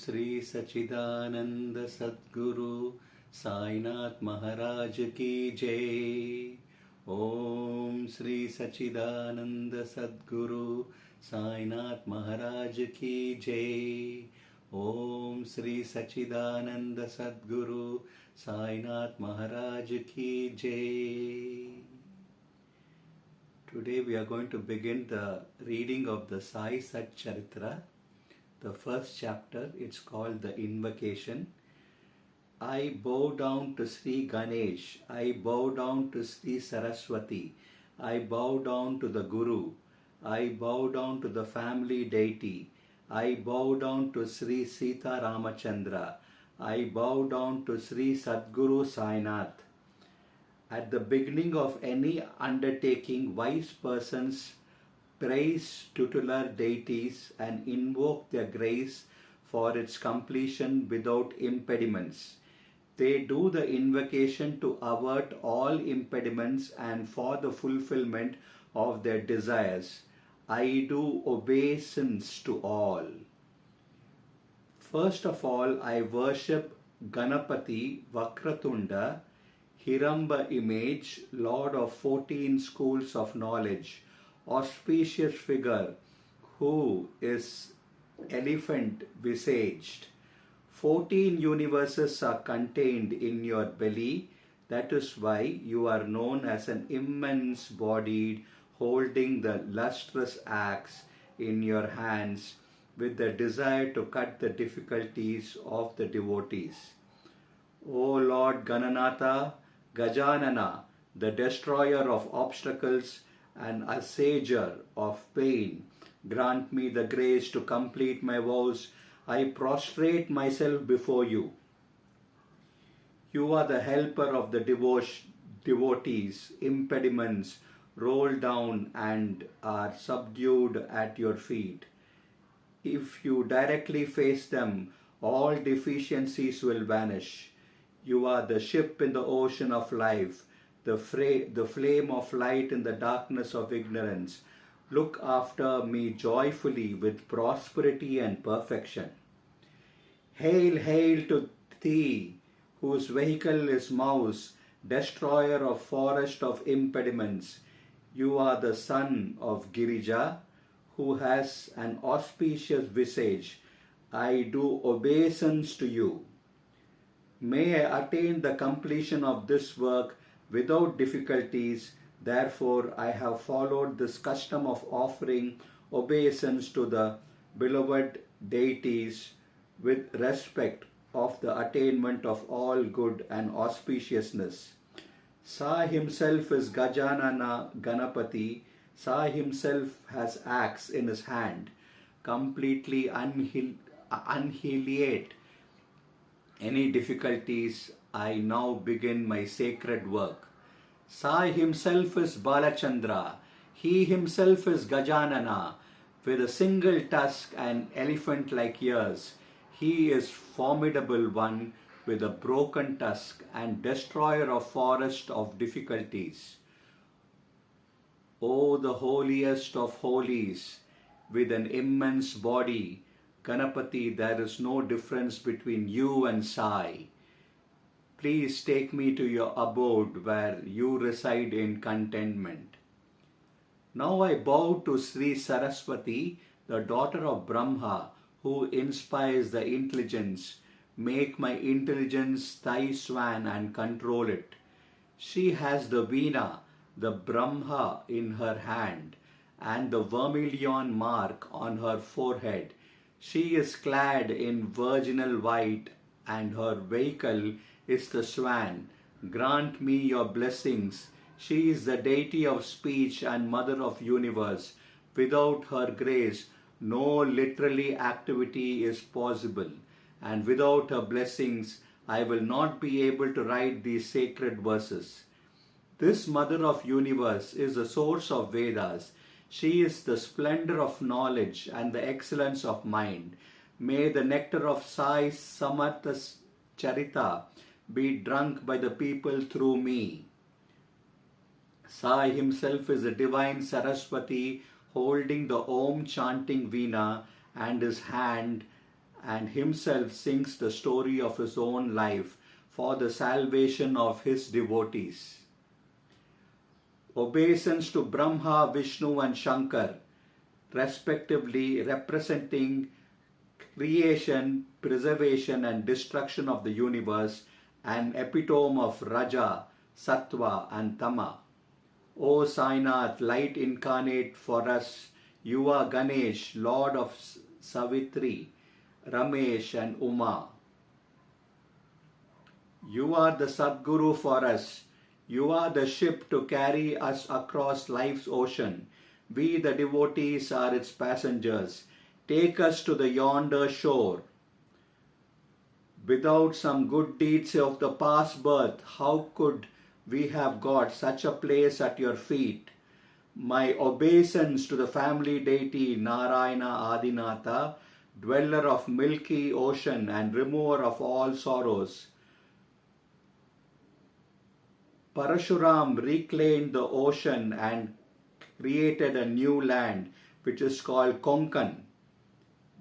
Sri Sachidananda Sadguru Sainath Maharaj Ki Jai. Om Sri Sachidananda Sadguru Sainath Maharaj Ki Jai. Om Sri Sachidananda Sadguru Sainath Maharaj Ki Jai. Today we are going to begin the reading of the Sai Satcharitra. The first chapter, it's called the Invocation. I bow down to Sri Ganesh, I bow down to Sri Saraswati, I bow down to the Guru, I bow down to the family deity, I bow down to Sri Sita Ramachandra, I bow down to Sri Sadguru Sainath. At the beginning of any undertaking, wise persons praise tutelar deities and invoke their grace for its completion without impediments. They do the invocation to avert all impediments and for the fulfillment of their desires. I do obeisance to all. First of all, I worship Ganapati Vakratunda, Hiramba image, Lord of 14 schools of knowledge, auspicious figure who is elephant visaged. 14 universes are contained in your belly. That is why you are known as an immense bodied, holding the lustrous axe in your hands with the desire to cut the difficulties of the devotees. O Lord Gananatha, Gajanana, the destroyer of obstacles and assager of pain, grant me the grace to complete my vows. I prostrate myself before you. You are the helper of the devotees. Impediments roll down and are subdued at your feet. If you directly face them, all deficiencies will vanish. You are the ship in the ocean of life, the flame of light in the darkness of ignorance. Look after me joyfully with prosperity and perfection. Hail, hail to thee, whose vehicle is mouse, destroyer of forest of impediments. You are the son of Girija, who has an auspicious visage. I do obeisance to you. May I attain the completion of this work without difficulties. Therefore, I have followed this custom of offering obeisance to the beloved deities with respect of the attainment of all good and auspiciousness. Sa himself is Gajanana Ganapati. Sa himself has axe in his hand, completely annihilate any difficulties. I now begin my sacred work. Sai himself is Balachandra. He himself is Gajanana. With a single tusk and elephant-like ears, he is formidable one with a broken tusk and destroyer of forest of difficulties. O the holiest of holies, with an immense body, Ganapati, there is no difference between you and Sai. Please take me to your abode where you reside in contentment. Now I bow to Sri Saraswati, the daughter of Brahma, who inspires the intelligence. Make my intelligence thy swan and control it. She has the Veena, the Brahma in her hand, and the vermilion mark on her forehead. She is clad in virginal white, and her vehicle is the swan. Grant me your blessings. She is the deity of speech and mother of universe. Without her grace, no literary activity is possible, and without her blessings, I will not be able to write these sacred verses. This mother of universe is the source of Vedas. She is the splendor of knowledge and the excellence of mind. May the nectar of Sai Satcharitra be drunk by the people through me. Sai himself is the divine Saraswati holding the Om chanting Veena and his hand and himself sings the story of his own life for the salvation of his devotees. Obeisance to Brahma, Vishnu and Shankar, respectively representing creation, preservation and destruction of the universe, an epitome of Raja, Sattva and Tama. O Sainath, light incarnate for us, you are Ganesh, Lord of Savitri, Ramesh and Uma. You are the Sadguru for us. You are the ship to carry us across life's ocean. We, the devotees, are its passengers. Take us to the yonder shore. Without some good deeds of the past birth, how could we have got such a place at your feet? My obeisance to the family deity Narayana Adinatha, dweller of milky ocean and remover of all sorrows. Parashuram reclaimed the ocean and created a new land which is called Konkan.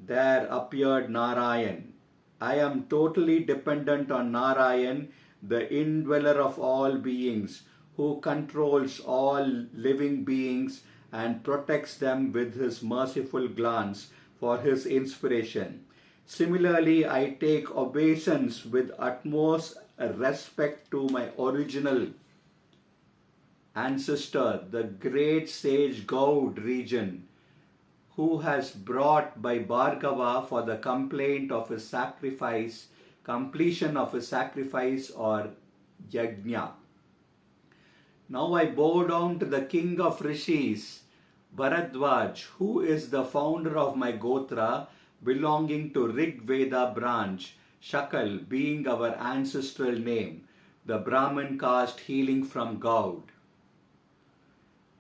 There appeared Narayan. I am totally dependent on Narayan, the indweller of all beings, who controls all living beings and protects them with his merciful glance for his inspiration. Similarly, I take obeisance with utmost respect to my original ancestor, the great sage Gaud region, who has brought by Bhargava for the completion of his sacrifice or yajna. Now I bow down to the king of rishis, Bharadwaj, who is the founder of my Gotra belonging to Rig Veda branch, Shakal being our ancestral name, the Brahmin caste hailing from Gaud.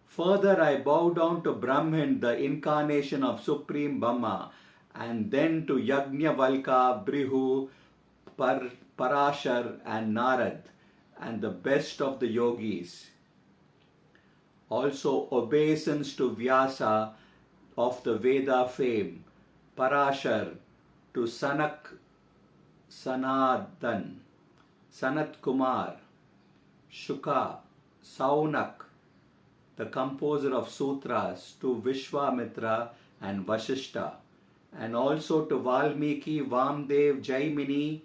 Further, I bow down to Brahman, the incarnation of Supreme Brahma, and then to Yajnavalkya, Brihu, Parashar and Narad, and the best of the yogis. Also obeisance to Vyasa of the Veda fame, Parashar, to Sanat Kumar, Shuka, Saunak, the composer of sutras, to Vishwamitra and Vasishta, and also to Valmiki, Vamdev, Jaimini,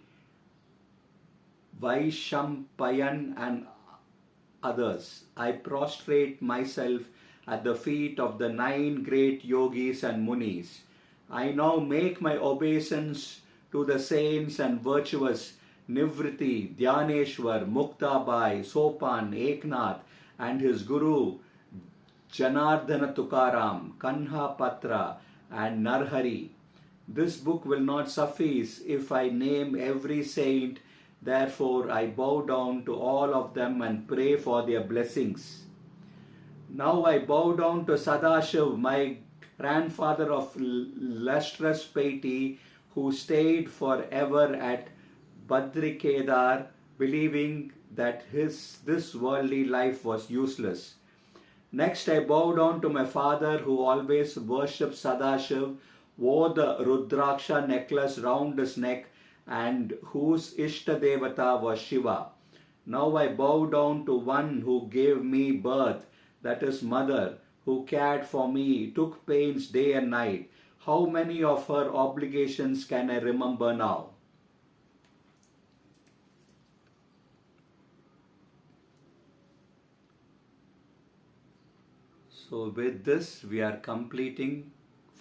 Vaishampayan and others. I prostrate myself at the feet of the 9 great yogis and munis. I now make my obeisance to the saints and virtuous Nivriti, Dhyaneshwar, Muktabai, Sopan, Eknath and his guru Janardhana Tukaram, Kanha Patra and Narhari. This book will not suffice if I name every saint. Therefore, I bow down to all of them and pray for their blessings. Now I bow down to Sadashiv, my grandfather of lustrous piety, who stayed forever at Badrikedar, believing that this worldly life was useless. Next, I bow down to my father, who always worshipped Sadashiv, wore the Rudraksha necklace round his neck, and whose Ishta Devata was Shiva. Now I bow down to one who gave me birth, that is mother, who cared for me, took pains day and night. How many of her obligations can I remember now? So with this, we are completing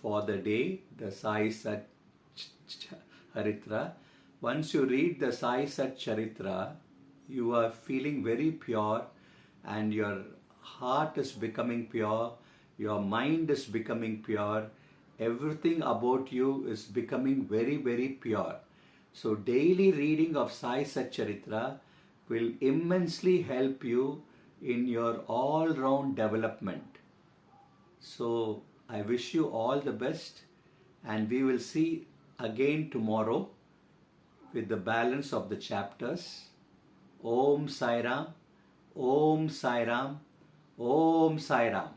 for the day the Sai Satcharitra. Once you read the Sai Satcharitra, you are feeling very pure and your heart is becoming pure, your mind is becoming pure, everything about you is becoming very, very pure. So daily reading of Sai Satcharitra will immensely help you in your all-round development. So I wish you all the best, and we will see again tomorrow with the balance of the chapters. Om Sai Ram, Om Sai Ram, Om Sai Ram.